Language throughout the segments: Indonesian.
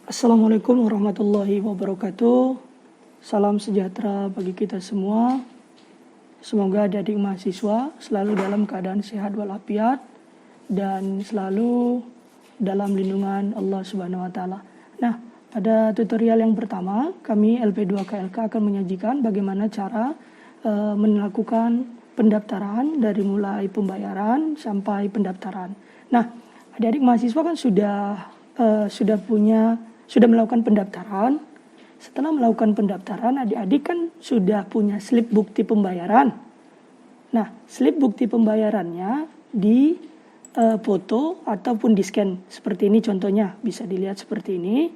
Assalamualaikum warahmatullahi wabarakatuh. Salam sejahtera bagi kita semua. Semoga adik-adik mahasiswa selalu dalam keadaan sehat walafiat dan selalu dalam lindungan Allah Subhanahu wa taala. Nah, pada tutorial yang pertama, kami LP2KLK akan menyajikan bagaimana cara melakukan pendaftaran dari mulai pembayaran sampai pendaftaran. Nah, adik-adik mahasiswa kan sudah melakukan pendaftaran. Setelah melakukan pendaftaran, adik-adik kan sudah punya slip bukti pembayaran. Nah, slip bukti pembayarannya di foto ataupun di scan. Seperti ini contohnya, bisa dilihat seperti ini.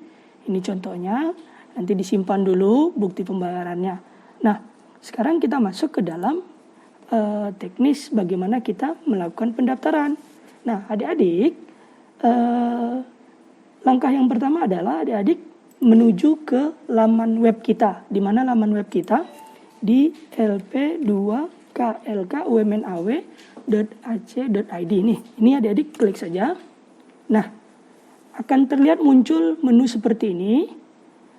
Ini contohnya, nanti disimpan dulu bukti pembayarannya. Nah, sekarang kita masuk ke dalam teknis bagaimana kita melakukan pendaftaran. Nah, adik-adik, langkah yang pertama adalah adik-adik menuju ke laman web kita. Di mana laman web kita? Di lp2klkumnaw.ac.id nih. Ini adik-adik klik saja. Nah, akan terlihat muncul menu seperti ini.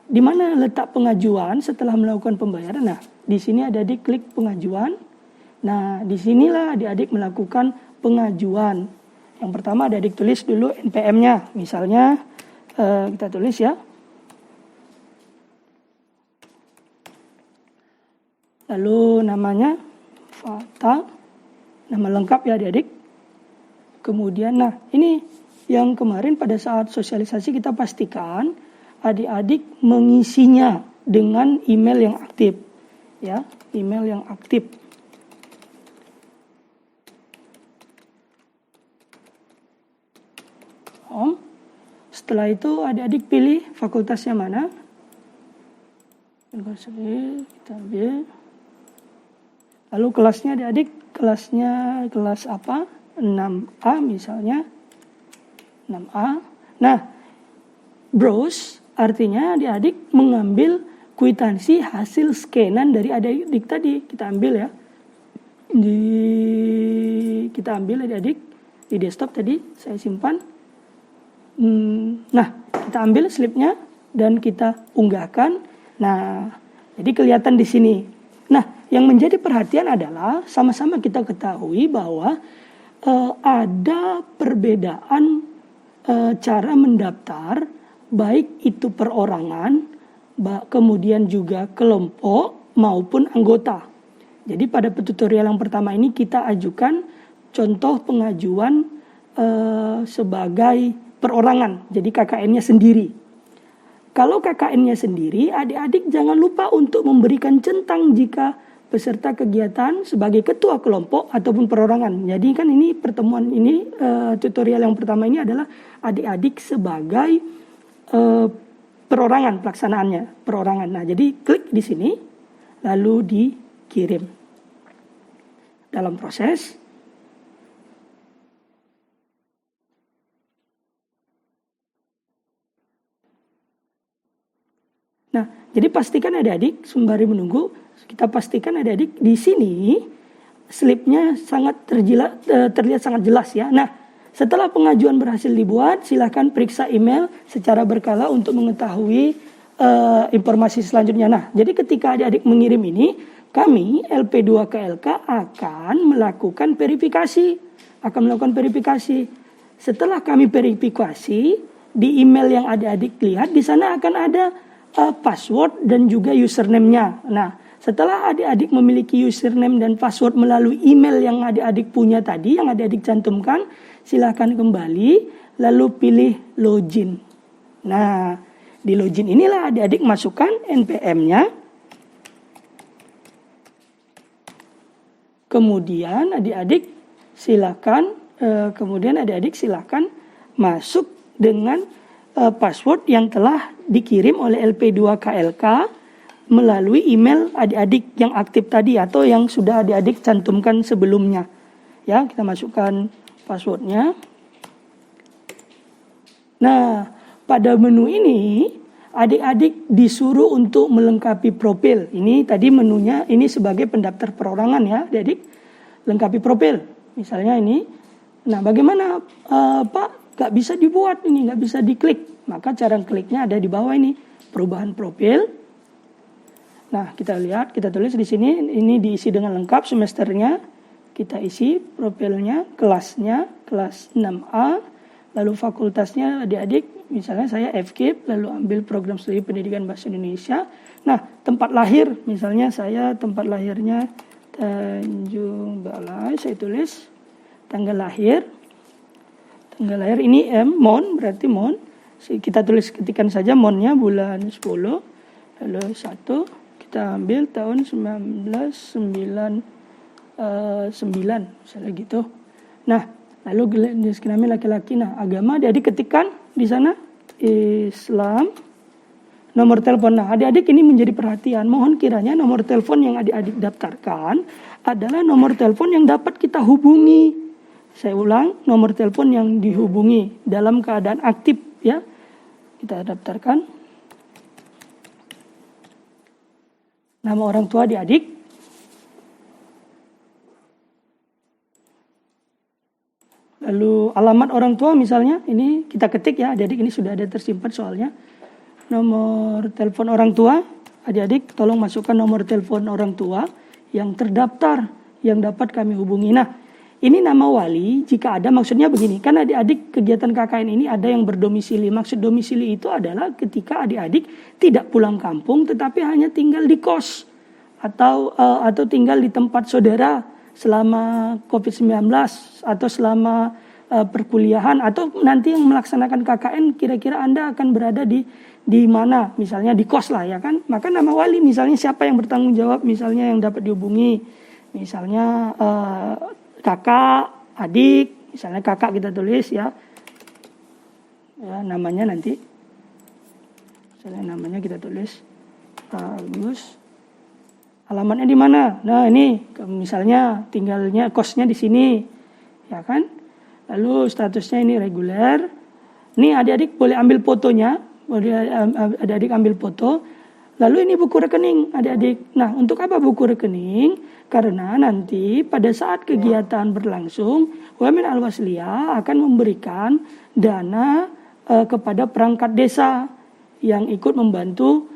Di mana letak pengajuan setelah melakukan pembayaran? Nah, di sini adik-adik klik pengajuan. Nah, disinilah adik-adik melakukan pengajuan. Yang pertama adik-adik tulis dulu NPM-nya. Misalnya kita tulis ya. Lalu namanya Fata, nama lengkap ya adik-adik. Kemudian, nah ini yang kemarin pada saat sosialisasi kita pastikan adik-adik mengisinya dengan email yang aktif. Ya, email yang aktif. Setelah itu adik-adik pilih fakultasnya mana. Kita ambil. Lalu kelasnya adik-adik, kelas apa? 6A misalnya. 6A. Nah, browse artinya adik-adik mengambil kwitansi hasil scanan dari adik-adik tadi. Kita ambil ya. Kita ambil adik-adik di desktop tadi, saya simpan. Nah, kita ambil slipnya dan kita unggahkan. Nah, jadi kelihatan di sini. Nah, yang menjadi perhatian adalah sama-sama kita ketahui bahwa ada perbedaan cara mendaftar, baik itu perorangan, kemudian juga kelompok maupun anggota. Jadi pada tutorial yang pertama ini kita ajukan contoh pengajuan sebagai perorangan, jadi KKN-nya sendiri. Kalau KKN-nya sendiri, adik-adik jangan lupa untuk memberikan centang jika peserta kegiatan sebagai ketua kelompok ataupun perorangan. Jadi kan ini pertemuan ini, tutorial yang pertama ini adalah adik-adik sebagai perorangan pelaksanaannya, perorangan. Nah, jadi klik di sini, lalu dikirim. Dalam proses, nah, jadi pastikan adik-adik sembari menunggu, kita pastikan adik-adik di sini slipnya sangat terlihat sangat jelas ya. Nah, setelah pengajuan berhasil dibuat, silakan periksa email secara berkala untuk mengetahui informasi selanjutnya. Nah, jadi ketika adik-adik mengirim ini, kami LP2KLK akan melakukan verifikasi. Setelah kami verifikasi, di email yang adik-adik lihat, di sana akan ada password dan juga username-nya. Nah, setelah adik-adik memiliki username dan password melalui email yang adik-adik punya tadi, yang adik-adik cantumkan, silakan kembali, lalu pilih login. Nah, di login inilah adik-adik masukkan NPM-nya. Kemudian adik-adik silakan masuk dengan password yang telah dikirim oleh LP2KLK melalui email adik-adik yang aktif tadi atau yang sudah adik-adik cantumkan sebelumnya. Ya, kita masukkan passwordnya. Nah, pada menu ini adik-adik disuruh untuk melengkapi profil. Ini tadi menunya ini sebagai pendaftar perorangan ya, adik-adik. Lengkapi profil. Misalnya ini. Nah, bagaimana Pak nggak bisa dibuat ini, nggak bisa diklik. Maka cara kliknya ada di bawah ini, perubahan profil. Nah, kita lihat, kita tulis di sini, ini diisi dengan lengkap semesternya. Kita isi profilnya, kelasnya, kelas 6A, lalu fakultasnya adik-adik, misalnya saya FKIP, lalu ambil program studi pendidikan bahasa Indonesia. Nah, tempat lahir, misalnya saya tempat lahirnya Tanjung Balai, saya tulis tanggal lahir. Tanggal lahir ini MON, berarti MON. Kita tulis, ketikkan saja MON-nya bulan 10, lalu 1, kita ambil tahun 1999, misalnya gitu. Nah, lalu jenis kelamin laki-laki. Nah, agama adik-adik ketikkan di sana Islam. Nomor telepon. Nah, adik-adik ini menjadi perhatian. Mohon kiranya nomor telepon yang adik-adik daftarkan adalah nomor telepon yang dapat kita hubungi. Saya ulang, nomor telepon yang dihubungi dalam keadaan aktif ya. Kita daftarkan. Nama orang tua adik-adik. Lalu alamat orang tua misalnya, ini kita ketik ya, adik-adik ini sudah ada tersimpan soalnya. Nomor telepon orang tua, adik-adik tolong masukkan nomor telepon orang tua yang terdaftar, yang dapat kami hubungi. Nah, ini nama wali, jika ada maksudnya begini, kan adik-adik kegiatan KKN ini ada yang berdomisili. Maksud domisili itu adalah ketika adik-adik tidak pulang kampung tetapi hanya tinggal di kos atau tinggal di tempat saudara selama COVID-19 atau selama perkuliahan atau nanti yang melaksanakan KKN kira-kira Anda akan berada di mana, misalnya di kos lah ya kan. Maka nama wali misalnya siapa yang bertanggung jawab misalnya yang dapat dihubungi. Misalnya kakak, adik, misalnya kakak kita tulis ya. Ya, namanya nanti. Misalnya namanya kita tulis Agus. Alamatnya di mana? Nah, ini misalnya tinggalnya kosnya di sini. Ya kan? Lalu statusnya ini reguler. Ini adik-adik boleh ambil fotonya. Adik-adik ambil foto. Lalu ini buku rekening adik-adik. Nah, untuk apa buku rekening? Karena nanti pada saat kegiatan berlangsung, UMN Al-Wasliyah akan memberikan dana kepada perangkat desa yang ikut membantu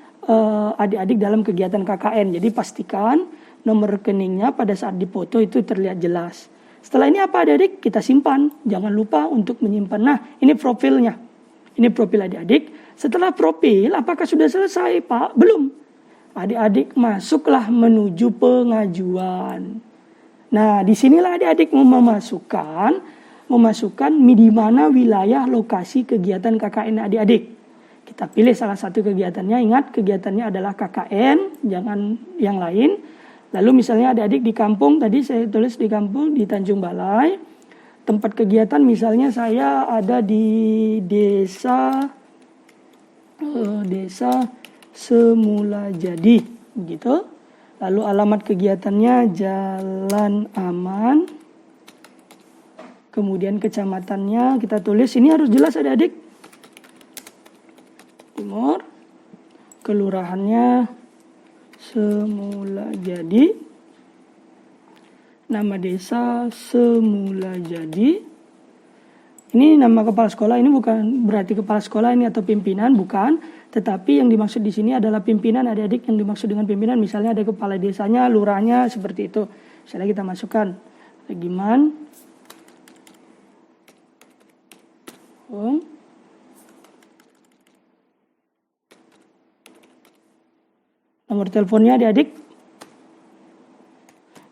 adik-adik dalam kegiatan KKN. Jadi pastikan nomor rekeningnya pada saat dipoto itu terlihat jelas. Setelah ini apa adik-adik? Kita simpan. Jangan lupa untuk menyimpan. Nah, ini profilnya. Ini profil adik-adik. Setelah profil, apakah sudah selesai, Pak? Belum. Adik-adik masuklah menuju pengajuan. Nah, disinilah adik-adik memasukkan di mana wilayah lokasi kegiatan KKN adik-adik. Kita pilih salah satu kegiatannya. Ingat, kegiatannya adalah KKN, jangan yang lain. Lalu misalnya adik-adik di kampung, tadi saya tulis di kampung, di Tanjung Balai. Tempat kegiatan misalnya saya ada di desa Semula Jadi, gitu. Lalu alamat kegiatannya Jalan Aman. Kemudian kecamatannya kita tulis, ini harus jelas adik-adik. Timur. Kelurahannya Semula Jadi. Nama desa Semula Jadi. Ini nama kepala sekolah, ini bukan berarti kepala sekolah ini atau pimpinan, bukan. Tetapi yang dimaksud di sini adalah pimpinan adik-adik. Yang dimaksud dengan pimpinan misalnya ada kepala desanya, lurahnya, seperti itu. Misalnya kita masukkan Regiman. Nomor teleponnya adik-adik.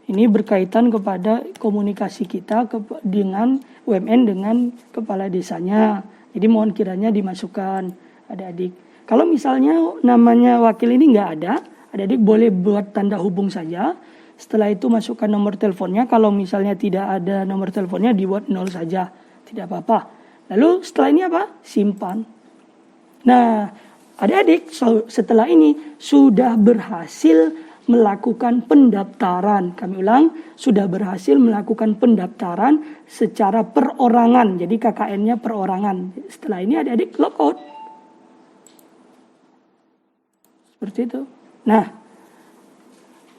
Ini berkaitan kepada komunikasi kita dengan UMN dengan kepala desanya. Jadi mohon kiranya dimasukkan adik-adik. Kalau misalnya namanya wakil ini nggak ada, adik-adik boleh buat tanda hubung saja. Setelah itu masukkan nomor teleponnya. Kalau misalnya tidak ada nomor teleponnya dibuat 0 saja. Tidak apa-apa. Lalu setelah ini apa? Simpan. Nah, adik-adik setelah ini sudah berhasil melakukan pendaftaran. Kami ulang, sudah berhasil melakukan pendaftaran secara perorangan. Jadi KKN-nya perorangan. Setelah ini adik-adik logout. Seperti itu. Nah,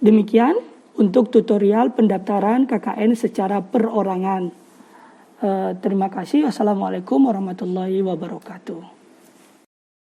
demikian untuk tutorial pendaftaran KKN secara perorangan. Terima kasih. Assalamualaikum warahmatullahi wabarakatuh.